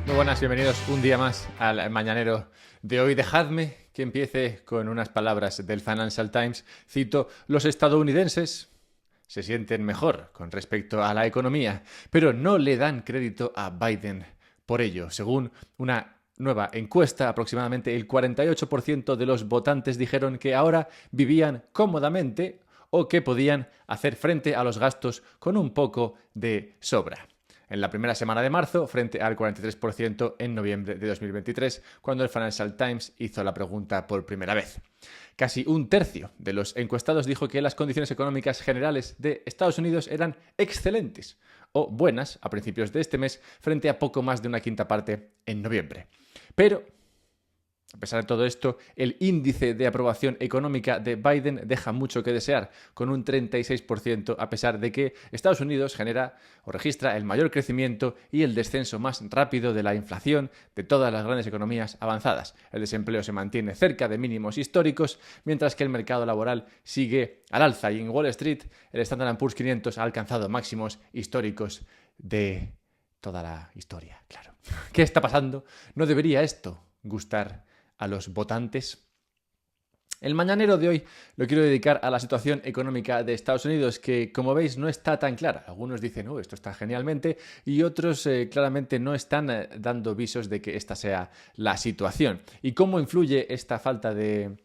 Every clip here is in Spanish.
Muy buenas, bienvenidos un día más al Mañanero de hoy. Dejadme que empiece con unas palabras del Financial Times. Cito: los estadounidenses se sienten mejor con respecto a la economía, pero no le dan crédito a Biden por ello. Según una nueva encuesta, aproximadamente el 48% de los votantes dijeron que ahora vivían cómodamente o que podían hacer frente a los gastos con un poco de sobra. En la primera semana de marzo, frente al 43% en noviembre de 2023, cuando el Financial Times hizo la pregunta por primera vez. Casi un tercio de los encuestados dijo que las condiciones económicas generales de Estados Unidos eran excelentes o buenas a principios de este mes, frente a poco más de una quinta parte en noviembre. Pero, a pesar de todo esto, el índice de aprobación económica de Biden deja mucho que desear, con un 36%, a pesar de que Estados Unidos genera o registra el mayor crecimiento y el descenso más rápido de la inflación de todas las grandes economías avanzadas. El desempleo se mantiene cerca de mínimos históricos, mientras que el mercado laboral sigue al alza, y en Wall Street el Standard & Poor's 500 ha alcanzado máximos históricos de toda la historia, claro. ¿Qué está pasando? ¿No debería esto gustar a los votantes? El mañanero de hoy lo quiero dedicar a la situación económica de Estados Unidos, que, como veis, no está tan clara. Algunos dicen, esto está genialmente, y otros claramente no están dando visos de que esta sea la situación. ¿Y cómo influye esta falta de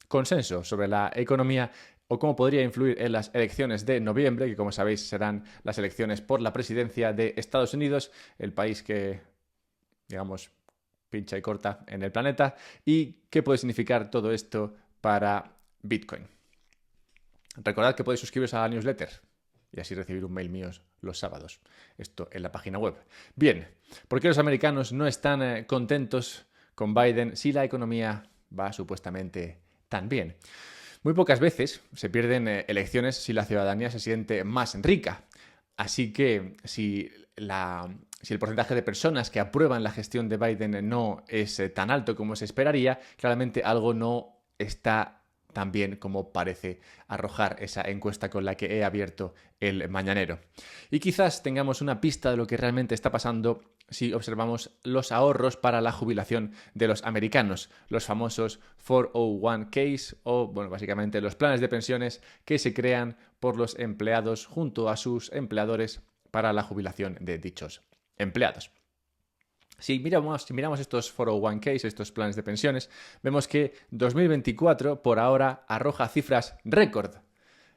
consenso sobre la economía, o cómo podría influir en las elecciones de noviembre, que, como sabéis, serán las elecciones por la presidencia de Estados Unidos, el país que, digamos, pincha y corta en el planeta? ¿Y qué puede significar todo esto para Bitcoin? Recordad que podéis suscribiros a la newsletter y así recibir un mail mío los sábados. Esto en la página web. Bien, ¿por qué los americanos no están contentos con Biden si la economía va supuestamente tan bien? Muy pocas veces se pierden elecciones si la ciudadanía se siente más rica. Así que si el porcentaje de personas que aprueban la gestión de Biden no es tan alto como se esperaría, claramente algo no está tan bien como parece arrojar esa encuesta con la que he abierto el mañanero. Y quizás tengamos una pista de lo que realmente está pasando si observamos los ahorros para la jubilación de los americanos, los famosos 401ks, o básicamente los planes de pensiones que se crean por los empleados junto a sus empleadores para la jubilación de dichos empleados. Si miramos estos 401ks, estos planes de pensiones, vemos que 2024 por ahora arroja cifras récord,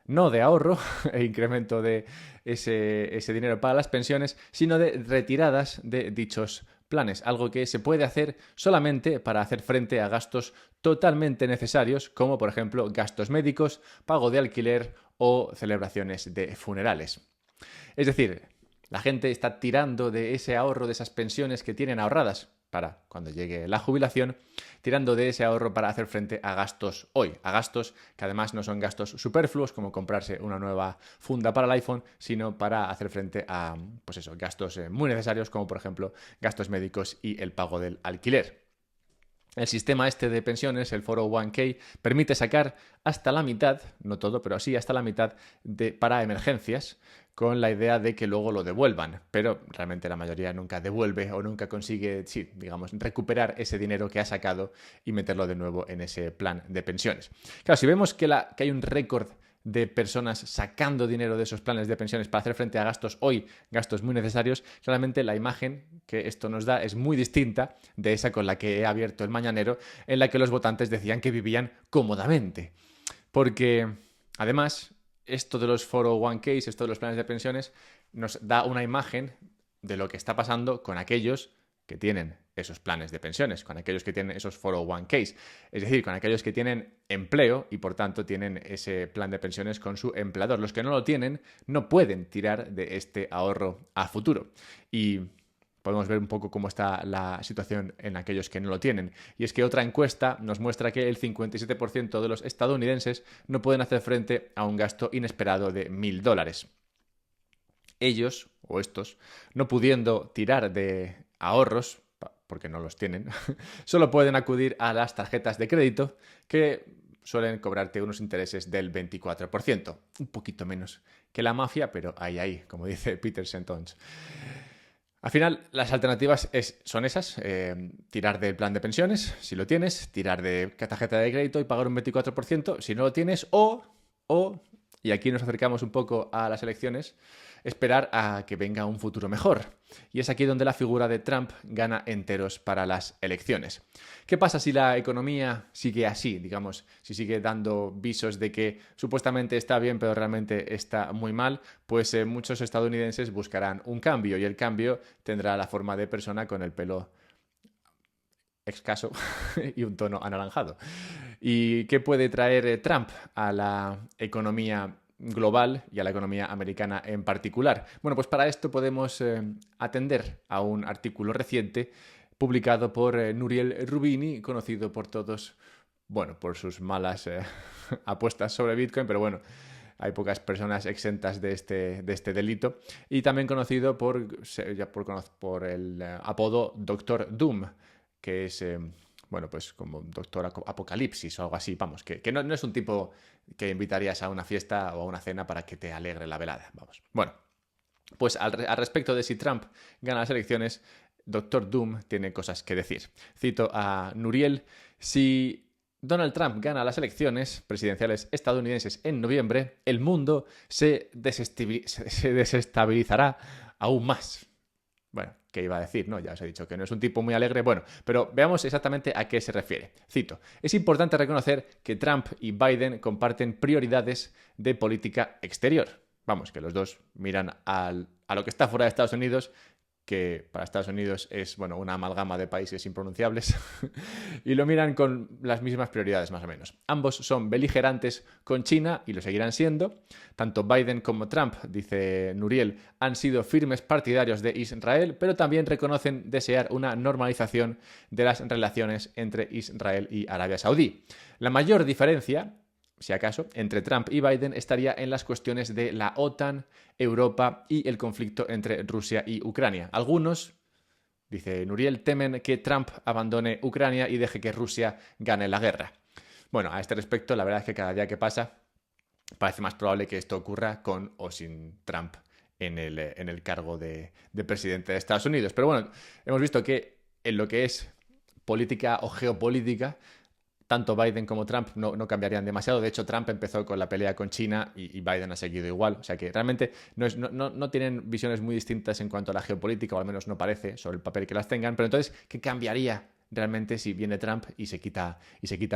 no de ahorro e incremento de ese dinero para las pensiones, sino de retiradas de dichos planes, algo que se puede hacer solamente para hacer frente a gastos totalmente necesarios, como por ejemplo gastos médicos, pago de alquiler o celebraciones de funerales. Es decir, la gente está tirando de ese ahorro, de esas pensiones que tienen ahorradas para cuando llegue la jubilación, tirando de ese ahorro para hacer frente a gastos hoy, a gastos que además no son gastos superfluos como comprarse una nueva funda para el iPhone, sino para hacer frente a gastos muy necesarios, como por ejemplo gastos médicos y el pago del alquiler. El sistema este de pensiones, el 401k, permite sacar hasta la mitad, no todo, pero sí hasta la mitad para emergencias, con la idea de que luego lo devuelvan, pero realmente la mayoría nunca devuelve o nunca consigue, recuperar ese dinero que ha sacado y meterlo de nuevo en ese plan de pensiones. Claro, si vemos que hay un récord de personas sacando dinero de esos planes de pensiones para hacer frente a gastos hoy, gastos muy necesarios, claramente la imagen que esto nos da es muy distinta de esa con la que he abierto el mañanero, en la que los votantes decían que vivían cómodamente. Porque, además, esto de los 401ks, esto de los planes de pensiones, nos da una imagen de lo que está pasando con aquellos que tienen esos planes de pensiones, con aquellos que tienen esos 401ks, es decir, con aquellos que tienen empleo y por tanto tienen ese plan de pensiones con su empleador. Los que no lo tienen no pueden tirar de este ahorro a futuro. Y podemos ver un poco cómo está la situación en aquellos que no lo tienen. Y es que otra encuesta nos muestra que el 57% de los estadounidenses no pueden hacer frente a un gasto inesperado de $1,000. Ellos, o estos, no pudiendo tirar de ahorros, porque no los tienen, solo pueden acudir a las tarjetas de crédito, que suelen cobrarte unos intereses del 24%, un poquito menos que la mafia, pero ahí, como dice Peter Sentons. Al final, las alternativas son esas, tirar del plan de pensiones, si lo tienes, tirar de tarjeta de crédito y pagar un 24%, si no lo tienes, o, y aquí nos acercamos un poco a las elecciones, esperar a que venga un futuro mejor. Y es aquí donde la figura de Trump gana enteros para las elecciones. ¿Qué pasa si la economía sigue así? Digamos, si sigue dando visos de que supuestamente está bien, pero realmente está muy mal, pues muchos estadounidenses buscarán un cambio y el cambio tendrá la forma de persona con el pelo escaso y un tono anaranjado. ¿Y qué puede traer Trump a la economía global y a la economía americana en particular? Bueno, pues para esto podemos atender a un artículo reciente publicado por Nouriel Roubini, conocido por todos, bueno, por sus malas apuestas sobre Bitcoin, pero bueno, hay pocas personas exentas de este delito, y también conocido por el apodo Doctor Doom, que es, bueno, pues como Doctor Apocalipsis o algo así, vamos, que no es un tipo que invitarías a una fiesta o a una cena para que te alegre la velada, vamos. Bueno, pues al respecto de si Trump gana las elecciones, Doctor Doom tiene cosas que decir. Cito a Nouriel: si Donald Trump gana las elecciones presidenciales estadounidenses en noviembre, el mundo se desestabilizará aún más. Bueno, ¿qué iba a decir? No, ya os he dicho que no es un tipo muy alegre. Bueno, pero veamos exactamente a qué se refiere. Cito: es importante reconocer que Trump y Biden comparten prioridades de política exterior. Vamos, que los dos miran a lo que está fuera de Estados Unidos, que para Estados Unidos es, bueno, una amalgama de países impronunciables, y lo miran con las mismas prioridades más o menos. Ambos son beligerantes con China y lo seguirán siendo. Tanto Biden como Trump, dice Nouriel, han sido firmes partidarios de Israel, pero también reconocen desear una normalización de las relaciones entre Israel y Arabia Saudí. La mayor diferencia, si acaso, entre Trump y Biden estaría en las cuestiones de la OTAN, Europa y el conflicto entre Rusia y Ucrania. Algunos, dice Nouriel, temen que Trump abandone Ucrania y deje que Rusia gane la guerra. Bueno, a este respecto, la verdad es que cada día que pasa parece más probable que esto ocurra con o sin Trump en el cargo de presidente de Estados Unidos. Pero bueno, hemos visto que en lo que es política o geopolítica, tanto Biden como Trump no cambiarían demasiado. De hecho, Trump empezó con la pelea con China y Biden ha seguido igual. O sea que realmente no tienen visiones muy distintas en cuanto a la geopolítica, o al menos no parece, sobre el papel que las tengan. Pero entonces, ¿qué cambiaría realmente si viene Trump y se quita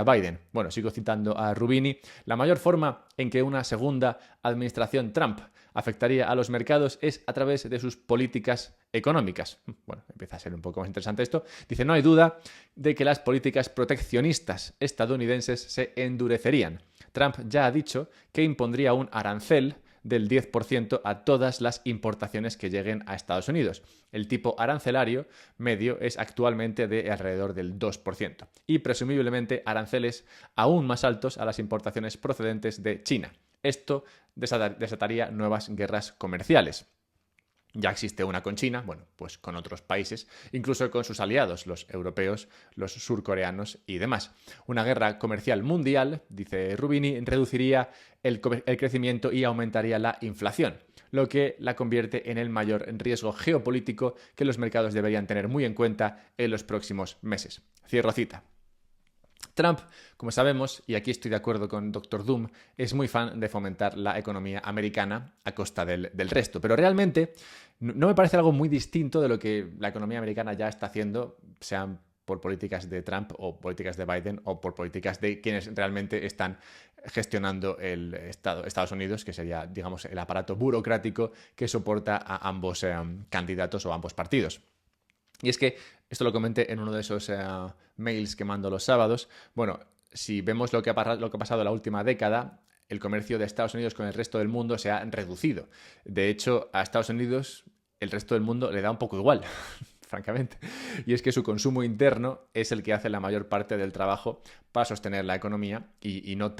Biden? Bueno, sigo citando a Roubini: la mayor forma en que una segunda administración Trump afectaría a los mercados es a través de sus políticas económicas. Bueno, empieza a ser un poco más interesante esto. Dice: no hay duda de que las políticas proteccionistas estadounidenses se endurecerían. Trump ya ha dicho que impondría un arancel del 10% a todas las importaciones que lleguen a Estados Unidos. El tipo arancelario medio es actualmente de alrededor del 2% y presumiblemente aranceles aún más altos a las importaciones procedentes de China. Esto desataría nuevas guerras comerciales. Ya existe una con China, bueno, pues con otros países, incluso con sus aliados, los europeos, los surcoreanos y demás. Una guerra comercial mundial, dice Roubini, reduciría el crecimiento y aumentaría la inflación, lo que la convierte en el mayor riesgo geopolítico que los mercados deberían tener muy en cuenta en los próximos meses. Cierro cita. Trump, como sabemos, y aquí estoy de acuerdo con Doctor Doom, es muy fan de fomentar la economía americana a costa del resto. Pero realmente no me parece algo muy distinto de lo que la economía americana ya está haciendo, sean por políticas de Trump o políticas de Biden o por políticas de quienes realmente están gestionando el Estados Unidos, que sería, digamos, el aparato burocrático que soporta a ambos candidatos o ambos partidos. Y es que, esto lo comenté en uno de esos mails que mando los sábados, bueno, si vemos lo que ha pasado la última década, el comercio de Estados Unidos con el resto del mundo se ha reducido. De hecho, a Estados Unidos el resto del mundo le da un poco igual, francamente. Y es que su consumo interno es el que hace la mayor parte del trabajo para sostener la economía y no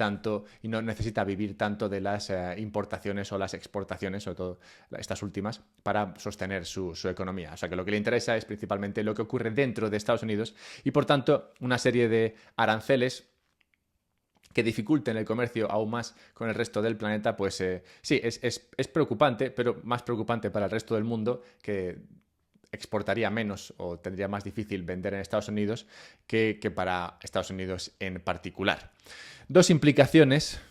necesita vivir tanto de las importaciones o las exportaciones, sobre todo estas últimas, para sostener su economía. O sea que lo que le interesa es principalmente lo que ocurre dentro de Estados Unidos y, por tanto, una serie de aranceles que dificulten el comercio aún más con el resto del planeta, pues sí, es preocupante, pero más preocupante para el resto del mundo, que exportaría menos o tendría más difícil vender en Estados Unidos que para Estados Unidos en particular. Dos implicaciones,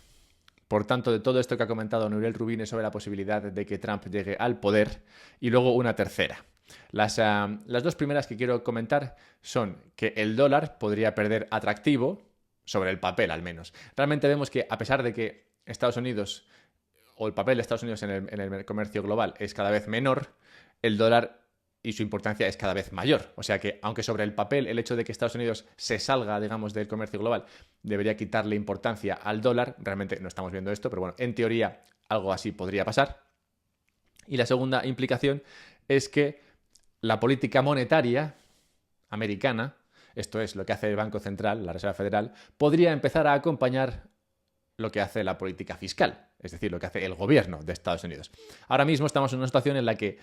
por tanto, de todo esto que ha comentado Nouriel Roubini sobre la posibilidad de que Trump llegue al poder, y luego una tercera. Las dos primeras que quiero comentar son que el dólar podría perder atractivo, sobre el papel al menos. Realmente vemos que a pesar de que Estados Unidos, o el papel de Estados Unidos en el comercio global es cada vez menor, el dólar y su importancia es cada vez mayor. O sea que, aunque sobre el papel el hecho de que Estados Unidos se salga, digamos, del comercio global debería quitarle importancia al dólar, realmente no estamos viendo esto, pero bueno, en teoría algo así podría pasar. Y la segunda implicación es que la política monetaria americana, esto es lo que hace el Banco Central, la Reserva Federal, podría empezar a acompañar lo que hace la política fiscal, es decir, lo que hace el gobierno de Estados Unidos. Ahora mismo estamos en una situación en la que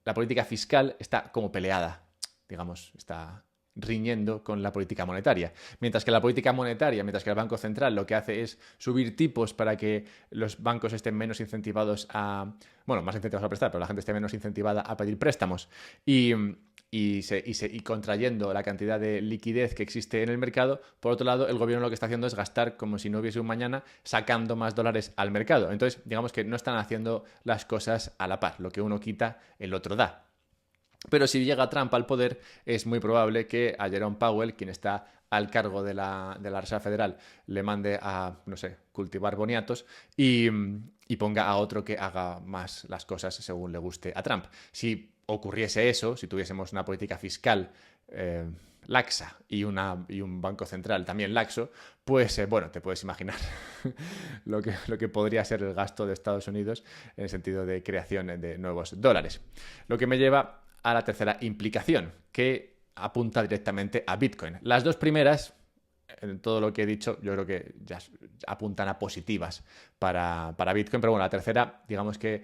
la política fiscal está como peleada, digamos, está riñendo con la política monetaria. Mientras que el Banco Central lo que hace es subir tipos para que los bancos estén menos incentivados más incentivados a prestar, pero la gente esté menos incentivada a pedir préstamos y contrayendo la cantidad de liquidez que existe en el mercado. Por otro lado, el gobierno lo que está haciendo es gastar como si no hubiese un mañana, sacando más dólares al mercado. Entonces, digamos que no están haciendo las cosas a la par. Lo que uno quita, el otro da. Pero si llega Trump al poder, es muy probable que a Jerome Powell, quien está al cargo de la Reserva Federal, le mande a, no sé, cultivar boniatos y ponga a otro que haga más las cosas según le guste a Trump. Si ocurriese eso, si tuviésemos una política fiscal laxa y un banco central también laxo, pues bueno, te puedes imaginar lo que podría ser el gasto de Estados Unidos en el sentido de creación de nuevos dólares. Lo que me lleva a la tercera implicación, que apunta directamente a Bitcoin. Las dos primeras, en todo lo que he dicho, yo creo que ya apuntan a positivas para Bitcoin, pero bueno, la tercera, digamos que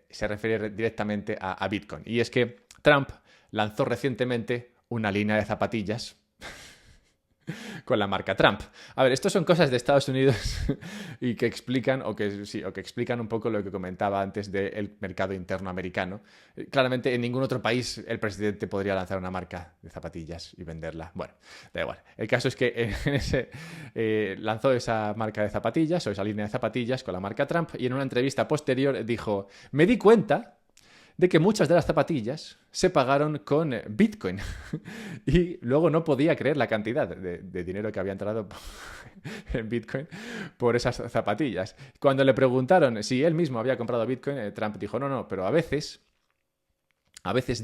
se refiere directamente a Bitcoin. Y es que Trump lanzó recientemente una línea de zapatillas con la marca Trump. A ver, esto son cosas de Estados Unidos y que explican, o que explican un poco lo que comentaba antes del mercado interno americano. Claramente en ningún otro país el presidente podría lanzar una marca de zapatillas y venderla. Bueno, da igual. El caso es que lanzó esa marca de zapatillas, o esa línea de zapatillas con la marca Trump, y en una entrevista posterior dijo: me di cuenta de que muchas de las zapatillas se pagaron con Bitcoin. Y luego no podía creer la cantidad de dinero que había entrado en Bitcoin por esas zapatillas. Cuando le preguntaron si él mismo había comprado Bitcoin, Trump dijo: no, pero a veces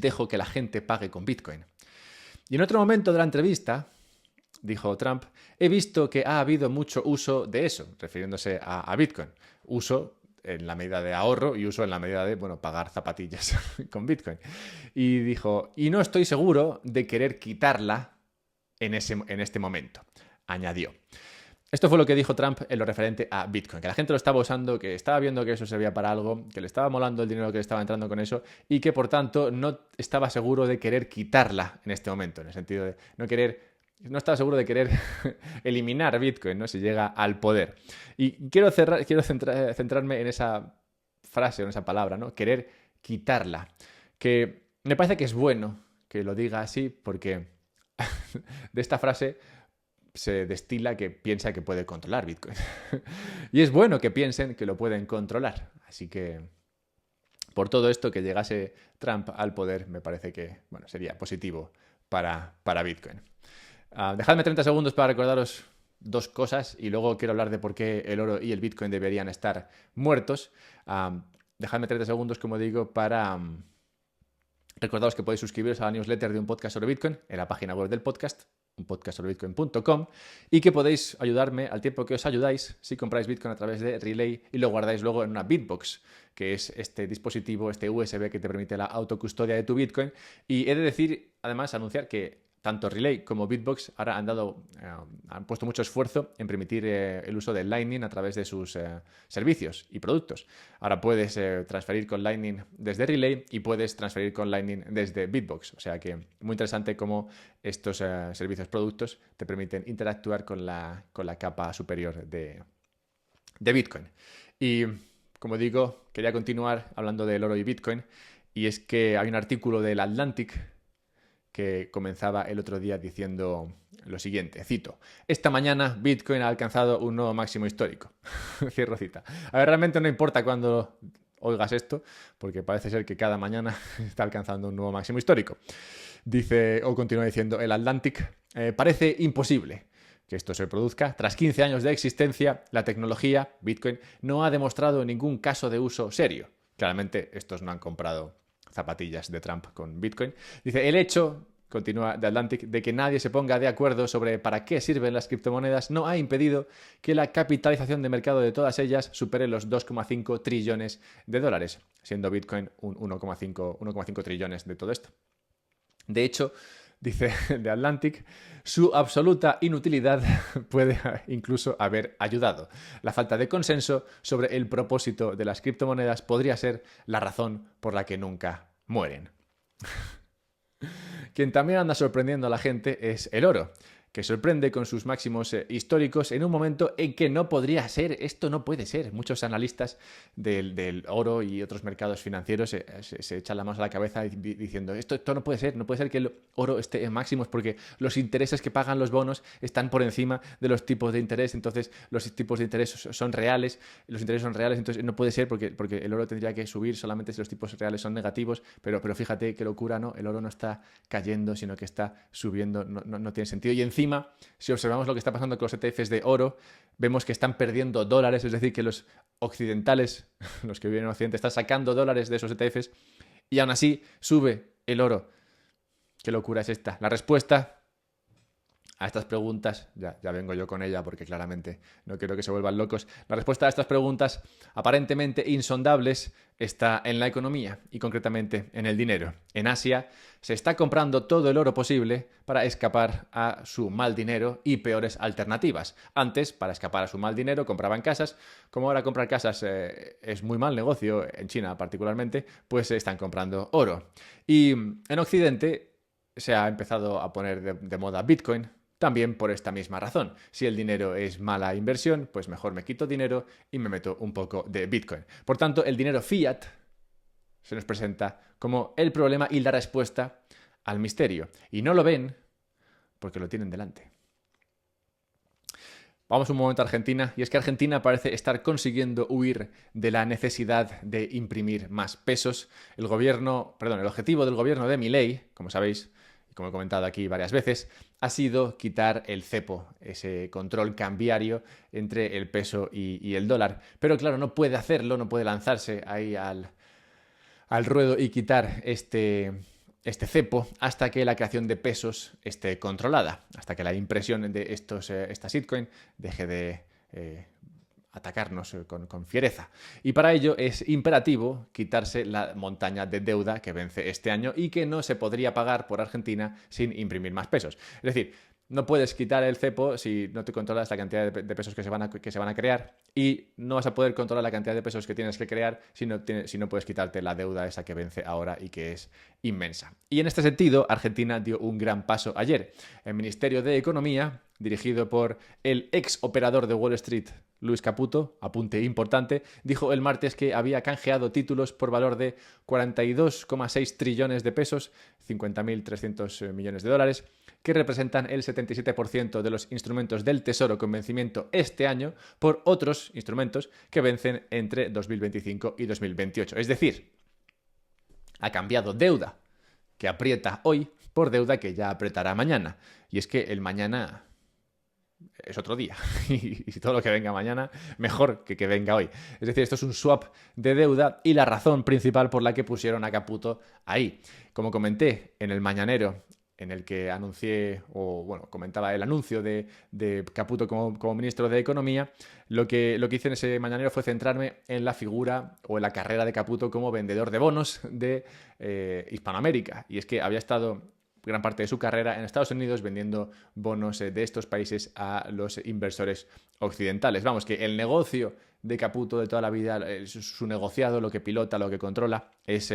dejo que la gente pague con Bitcoin. Y en otro momento de la entrevista, dijo Trump: he visto que ha habido mucho uso de eso, refiriéndose a Bitcoin. Uso en la medida de ahorro y uso en la medida de, pagar zapatillas con Bitcoin. Y dijo: y no estoy seguro de querer quitarla en este momento, añadió. Esto fue lo que dijo Trump en lo referente a Bitcoin, que la gente lo estaba usando, que estaba viendo que eso servía para algo, que le estaba molando el dinero que le estaba entrando con eso y que, por tanto, no estaba seguro de querer quitarla en este momento, en el sentido de no estaba seguro de querer eliminar Bitcoin, ¿no?, si llega al poder. Y quiero centrarme en esa frase, en esa palabra, ¿no? Querer quitarla. Que me parece que es bueno que lo diga así, porque de esta frase se destila que piensa que puede controlar Bitcoin. Y es bueno que piensen que lo pueden controlar. Así que, por todo esto, que llegase Trump al poder, me parece que sería positivo para Bitcoin. Dejadme 30 segundos para recordaros dos cosas y luego quiero hablar de por qué el oro y el Bitcoin deberían estar muertos. Dejadme 30 segundos, como digo, para recordaros que podéis suscribiros a la newsletter de Un Podcast sobre Bitcoin en la página web del podcast, unpodcastsobrebitcoin.com, y que podéis ayudarme al tiempo que os ayudáis si compráis Bitcoin a través de Relay y lo guardáis luego en una Bitbox, que es este dispositivo, este USB que te permite la autocustodia de tu Bitcoin. Y he de decir, además, anunciar que tanto Relay como Bitbox ahora han puesto mucho esfuerzo en permitir el uso de Lightning a través de sus servicios y productos. Ahora puedes transferir con Lightning desde Relay y puedes transferir con Lightning desde Bitbox. O sea que muy interesante cómo estos servicios productos te permiten interactuar con la capa superior de Bitcoin. Y, como digo, quería continuar hablando del oro y Bitcoin. Y es que hay un artículo del Atlantic que comenzaba el otro día diciendo lo siguiente, cito: esta mañana Bitcoin ha alcanzado un nuevo máximo histórico. Cierro cita. A ver, realmente no importa cuándo oigas esto, porque parece ser que cada mañana está alcanzando un nuevo máximo histórico. Dice, o continúa diciendo el Atlantic, parece imposible que esto se produzca. Tras 15 años de existencia, la tecnología, Bitcoin, no ha demostrado ningún caso de uso serio. Claramente, estos no han comprado zapatillas de Trump con Bitcoin. Dice, el hecho, continúa The Atlantic, de que nadie se ponga de acuerdo sobre para qué sirven las criptomonedas no ha impedido que la capitalización de mercado de todas ellas supere los 2,5 trillones de dólares, siendo Bitcoin un 1,5 trillones de todo esto. De hecho, dice The Atlantic, su absoluta inutilidad puede incluso haber ayudado. La falta de consenso sobre el propósito de las criptomonedas podría ser la razón por la que nunca mueren. Quien también anda sorprendiendo a la gente es el oro, que sorprende con sus máximos históricos en un momento en que no podría ser, esto no puede ser. Muchos analistas del oro y otros mercados financieros se echan la mano a la cabeza diciendo esto no puede ser que el oro esté en máximos porque los intereses que pagan los bonos están por encima de los tipos de interés, entonces los tipos de interés son reales, los intereses son reales, entonces no puede ser porque el oro tendría que subir solamente si los tipos reales son negativos, pero fíjate qué locura, ¿no? El oro no está cayendo, sino que está subiendo, no tiene sentido. Y encima, si observamos lo que está pasando con los ETFs de oro, vemos que están perdiendo dólares, es decir, que los occidentales, los que viven en Occidente, están sacando dólares de esos ETFs y aún así sube el oro. ¿Qué locura es esta? La respuesta a estas preguntas, ya vengo yo con ella porque claramente no quiero que se vuelvan locos, la respuesta a estas preguntas aparentemente insondables está en la economía y concretamente en el dinero. En Asia se está comprando todo el oro posible para escapar a su mal dinero y peores alternativas. Antes, para escapar a su mal dinero, compraban casas. Como ahora comprar casas es muy mal negocio, en China particularmente, pues están comprando oro. Y en Occidente se ha empezado a poner de moda Bitcoin, también por esta misma razón. Si el dinero es mala inversión, pues mejor me quito dinero y me meto un poco de Bitcoin. Por tanto, el dinero fiat se nos presenta como el problema y la respuesta al misterio. Y no lo ven porque lo tienen delante. Vamos un momento a Argentina, y es que Argentina parece estar consiguiendo huir de la necesidad de imprimir más pesos. El objetivo del gobierno de Milei, como sabéis, y como he comentado aquí varias veces, ha sido quitar el cepo, ese control cambiario entre el peso y el dólar. Pero claro, no puede hacerlo, no puede lanzarse ahí al ruedo y quitar este cepo hasta que la creación de pesos esté controlada, hasta que la impresión de esta shitcoin deje de atacarnos con fiereza. Y para ello es imperativo quitarse la montaña de deuda que vence este año y que no se podría pagar por Argentina sin imprimir más pesos. Es decir, no puedes quitar el cepo si no te controlas la cantidad de pesos que se van a crear, y no vas a poder controlar la cantidad de pesos que tienes que crear si no puedes quitarte la deuda esa que vence ahora y que es inmensa. Y en este sentido, Argentina dio un gran paso ayer. El Ministerio de Economía, dirigido por el ex operador de Wall Street, Luis Caputo, apunte importante, dijo el martes que había canjeado títulos por valor de 42,6 trillones de pesos, 50.300 millones de dólares, que representan el 77% de los instrumentos del Tesoro con vencimiento este año, por otros instrumentos que vencen entre 2025 y 2028. Es decir, ha cambiado deuda que aprieta hoy por deuda que ya apretará mañana. Y es que el mañana es otro día, y todo lo que venga mañana mejor que venga hoy. Es decir, esto es un swap de deuda y la razón principal por la que pusieron a Caputo ahí. Como comenté en el mañanero, en el que comentaba el anuncio de Caputo como ministro de Economía, lo que hice en ese mañanero fue centrarme en la figura o en la carrera de Caputo como vendedor de bonos de Hispanoamérica. Y es que había estado gran parte de su carrera en Estados Unidos vendiendo bonos de estos países a los inversores occidentales. Vamos, que el negocio de Caputo de toda la vida, su negociado, lo que pilota, lo que controla, es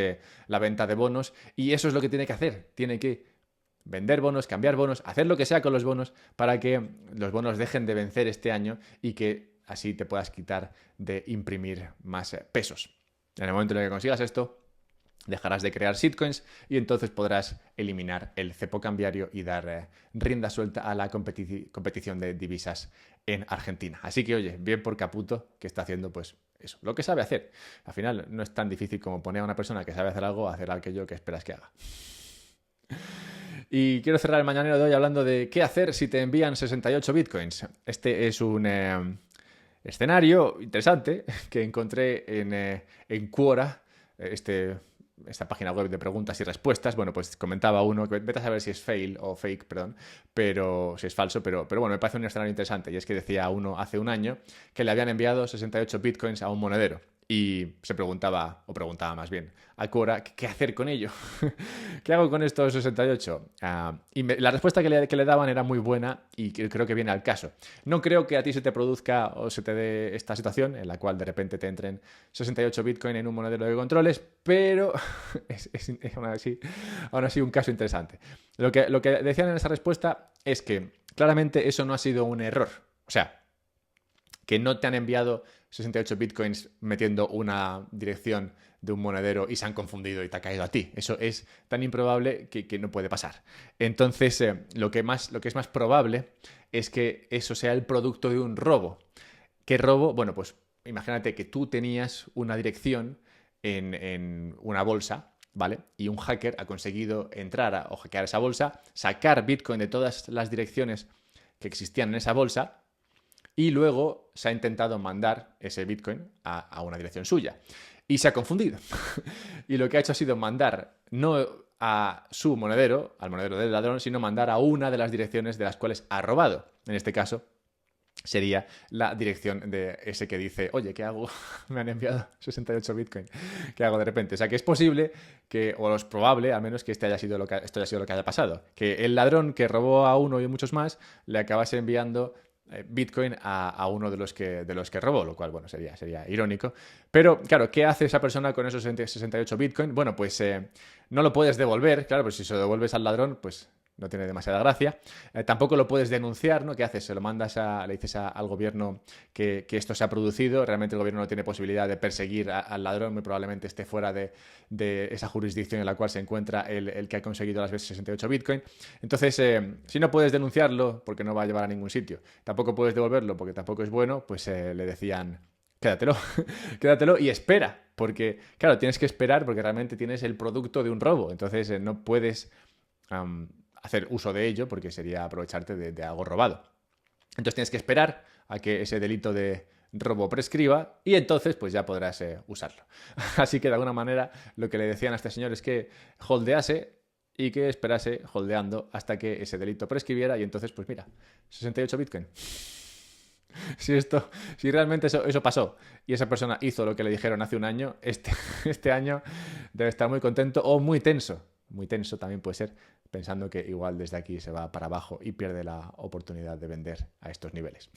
la venta de bonos, y eso es lo que tiene que hacer. Tiene que vender bonos, cambiar bonos, hacer lo que sea con los bonos para que los bonos dejen de vencer este año y que así te puedas quitar de imprimir más pesos. En el momento en el que consigas esto, Dejarás de crear shitcoins y entonces podrás eliminar el cepo cambiario y dar rienda suelta a la competición de divisas en Argentina. Así que, oye, bien por Caputo, que está haciendo pues eso, lo que sabe hacer. Al final no es tan difícil como poner a una persona que sabe hacer algo a hacer aquello que esperas que haga. Y quiero cerrar el mañanero de hoy hablando de qué hacer si te envían 68 bitcoins. Este es un escenario interesante que encontré en Quora, esta página web de preguntas y respuestas. Bueno, pues comentaba uno que vete a saber si es fake, perdón, pero si es falso, pero bueno, me parece un escenario interesante. Y es que decía uno hace un año que le habían enviado 68 bitcoins a un monedero. Y se preguntaba, o preguntaba más bien, a Quora, ¿qué hacer con ello? ¿Qué hago con estos 68? La respuesta que le daban era muy buena y creo que viene al caso. No creo que a ti se te produzca o se te dé esta situación en la cual de repente te entren 68 Bitcoin en un monedero de controles, pero es aún así un caso interesante. Lo que decían en esa respuesta es que claramente eso no ha sido un error. O sea, que no te han enviado 68 bitcoins metiendo una dirección de un monedero y se han confundido y te ha caído a ti. Eso es tan improbable que no puede pasar. Entonces, lo que es más probable es que eso sea el producto de un robo. ¿Qué robo? Bueno, pues imagínate que tú tenías una dirección en una bolsa, ¿vale? Y un hacker ha conseguido entrar o hackear esa bolsa, sacar bitcoin de todas las direcciones que existían en esa bolsa, y luego se ha intentado mandar ese Bitcoin a una dirección suya. Y se ha confundido. Y lo que ha hecho ha sido mandar no a su monedero, al monedero del ladrón, sino mandar a una de las direcciones de las cuales ha robado. En este caso sería la dirección de ese que dice, oye, ¿qué hago? Me han enviado 68 Bitcoin. ¿Qué hago de repente? O sea, que es posible o es probable, al menos, que esto haya sido lo que haya pasado. Que el ladrón que robó a uno y muchos más le acabase enviando Bitcoin a uno de los que robó, lo cual, bueno, sería irónico. Pero, claro, ¿qué hace esa persona con esos 68 Bitcoin? Bueno, pues no lo puedes devolver, claro, pues si se lo devuelves al ladrón, pues no tiene demasiada gracia. Tampoco lo puedes denunciar, ¿no? ¿Qué haces? Se lo mandas le dices al gobierno que esto se ha producido. Realmente el gobierno no tiene posibilidad de perseguir al ladrón, muy probablemente esté fuera de esa jurisdicción en la cual se encuentra el que ha conseguido las veces 68 Bitcoin. Entonces, si no puedes denunciarlo, porque no va a llevar a ningún sitio, tampoco puedes devolverlo, porque tampoco es bueno, pues le decían, quédatelo, quédatelo y espera, porque, claro, tienes que esperar porque realmente tienes el producto de un robo. Entonces, no puedes hacer uso de ello porque sería aprovecharte de algo robado. Entonces tienes que esperar a que ese delito de robo prescriba y entonces pues ya podrás usarlo. Así que de alguna manera lo que le decían a este señor es que holdease y que esperase holdeando hasta que ese delito prescribiera y entonces pues mira, 68 Bitcoin. Si realmente eso pasó y esa persona hizo lo que le dijeron hace un año, este año debe estar muy contento o muy tenso. Muy tenso también puede ser, pensando que igual desde aquí se va para abajo y pierde la oportunidad de vender a estos niveles.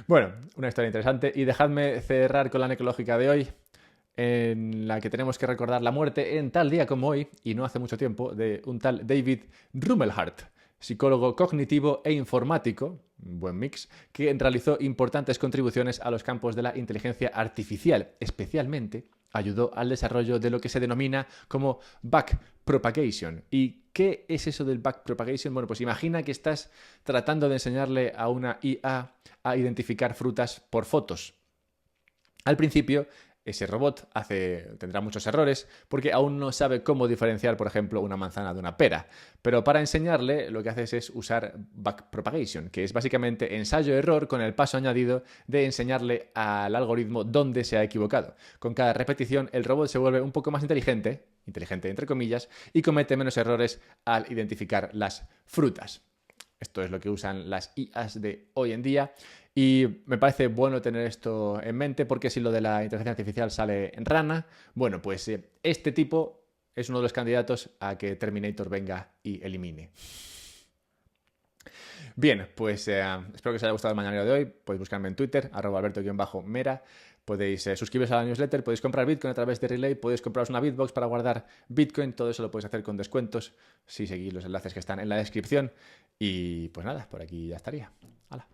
Bueno, una historia interesante. Y dejadme cerrar con la necrológica de hoy, en la que tenemos que recordar la muerte en tal día como hoy, y no hace mucho tiempo, de un tal David Rumelhart, psicólogo cognitivo e informático, un buen mix, que realizó importantes contribuciones a los campos de la inteligencia artificial. Especialmente ayudó al desarrollo de lo que se denomina como backpropagation. ¿Y qué es eso del backpropagation? Bueno, pues imagina que estás tratando de enseñarle a una IA a identificar frutas por fotos. Al principio, ese robot tendrá muchos errores porque aún no sabe cómo diferenciar, por ejemplo, una manzana de una pera. Pero para enseñarle, lo que haces es usar backpropagation, que es básicamente ensayo-error con el paso añadido de enseñarle al algoritmo dónde se ha equivocado. Con cada repetición, el robot se vuelve un poco más inteligente entre comillas, y comete menos errores al identificar las frutas. Esto es lo que usan las IAs de hoy en día y me parece bueno tener esto en mente porque si lo de la inteligencia artificial sale en rana, bueno, pues este tipo es uno de los candidatos a que Terminator venga y elimine. Bien, pues espero que os haya gustado el mañanero de hoy. Podéis buscarme en Twitter, @alberto_mera. Podéis suscribiros a la newsletter, podéis comprar Bitcoin a través de Relay, podéis compraros una Bitbox para guardar Bitcoin. Todo eso lo podéis hacer con descuentos si seguís los enlaces que están en la descripción. Y pues nada, por aquí ya estaría. ¡Hala!